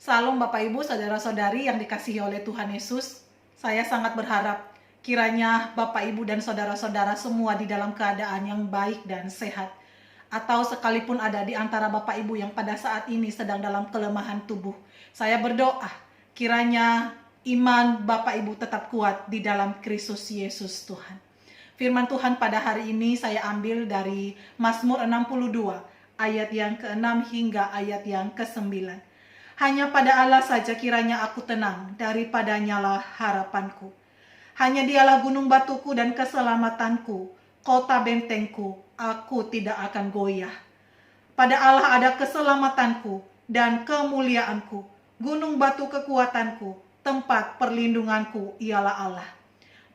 Salam Bapak Ibu, Saudara-saudari yang dikasihi oleh Tuhan Yesus. Saya sangat berharap kiranya Bapak Ibu dan saudara-saudara semua di dalam keadaan yang baik dan sehat. Atau sekalipun ada di antara Bapak Ibu yang pada saat ini sedang dalam kelemahan tubuh. Saya berdoa kiranya iman Bapak Ibu tetap kuat di dalam Kristus Yesus Tuhan. Firman Tuhan pada hari ini saya ambil dari Mazmur 62 ayat yang ke-6 hingga ayat yang ke-9. Hanya pada Allah saja kiranya aku tenang, daripadanya lah harapanku. Hanya Dialah gunung batuku dan keselamatanku, kota bentengku, aku tidak akan goyah. Pada Allah ada keselamatanku dan kemuliaanku, gunung batu kekuatanku, tempat perlindunganku ialah Allah.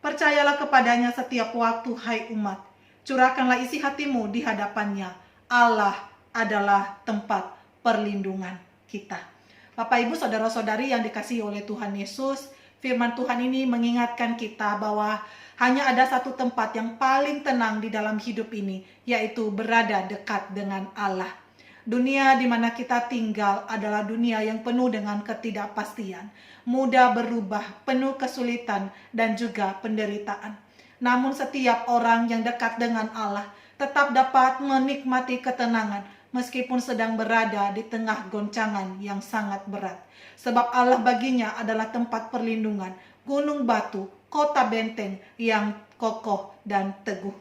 Percayalah kepadanya setiap waktu, hai umat. Curahkanlah isi hatimu di hadapannya. Allah adalah tempat perlindungan kita. Bapak Ibu saudara-saudari yang dikasihi oleh Tuhan Yesus, firman Tuhan ini mengingatkan kita bahwa hanya ada satu tempat yang paling tenang di dalam hidup ini, yaitu berada dekat dengan Allah. Dunia di mana kita tinggal adalah dunia yang penuh dengan ketidakpastian, mudah berubah, penuh kesulitan dan juga penderitaan. Namun setiap orang yang dekat dengan Allah tetap dapat menikmati ketenangan, meskipun sedang berada di tengah goncangan yang sangat berat. Sebab Allah baginya adalah tempat perlindungan, gunung batu, kota benteng yang kokoh dan teguh.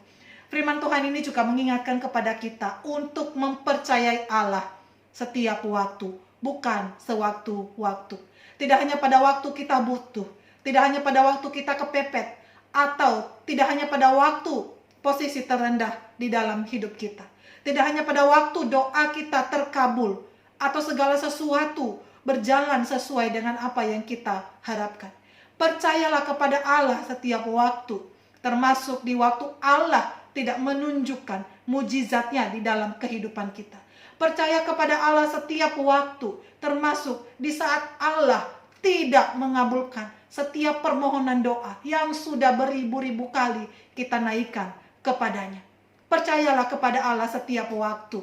Firman Tuhan ini juga mengingatkan kepada kita untuk mempercayai Allah setiap waktu, bukan sewaktu-waktu. Tidak hanya pada waktu kita butuh, tidak hanya pada waktu kita kepepet, atau tidak hanya pada waktu posisi terendah di dalam hidup kita. Tidak hanya pada waktu doa kita terkabul atau segala sesuatu berjalan sesuai dengan apa yang kita harapkan. Percayalah kepada Allah setiap waktu, termasuk di waktu Allah tidak menunjukkan mujizatnya di dalam kehidupan kita. Percaya kepada Allah setiap waktu, termasuk di saat Allah tidak mengabulkan setiap permohonan doa yang sudah beribu-ribu kali kita naikkan kepadanya. Percayalah kepada Allah setiap waktu,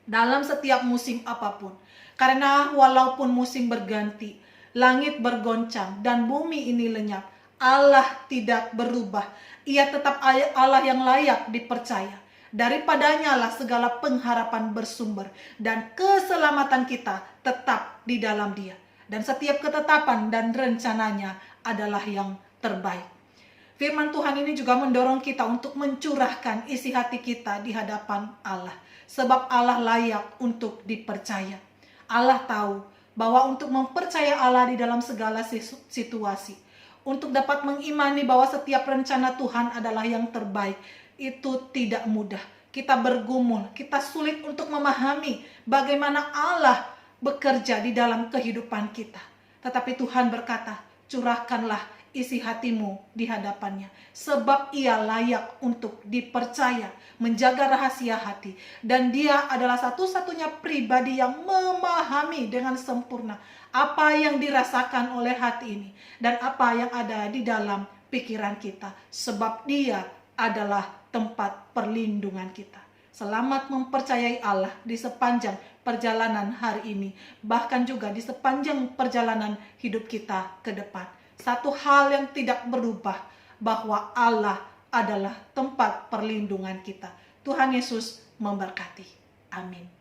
dalam setiap musim apapun. Karena walaupun musim berganti, langit bergoncang, dan bumi ini lenyap, Allah tidak berubah. Ia tetap Allah yang layak dipercaya. Daripadanya lah segala pengharapan bersumber, dan keselamatan kita tetap di dalam Dia. Dan setiap ketetapan dan rencananya adalah yang terbaik. Firman Tuhan ini juga mendorong kita untuk mencurahkan isi hati kita di hadapan Allah. Sebab Allah layak untuk dipercaya. Allah tahu bahwa untuk mempercaya Allah di dalam segala situasi, untuk dapat mengimani bahwa setiap rencana Tuhan adalah yang terbaik, itu tidak mudah. Kita bergumul, kita sulit untuk memahami bagaimana Allah bekerja di dalam kehidupan kita. Tetapi Tuhan berkata, curahkanlah isi hatimu di hadapannya, sebab Ia layak untuk dipercaya, menjaga rahasia hati, dan Dia adalah satu-satunya pribadi yang memahami dengan sempurna apa yang dirasakan oleh hati ini dan apa yang ada di dalam pikiran kita, sebab Dia adalah tempat perlindungan kita. Selamat mempercayai Allah di sepanjang perjalanan hari ini, bahkan juga di sepanjang perjalanan hidup kita ke depan. Satu hal yang tidak berubah, bahwa Allah adalah tempat perlindungan kita. Tuhan Yesus memberkati. Amin.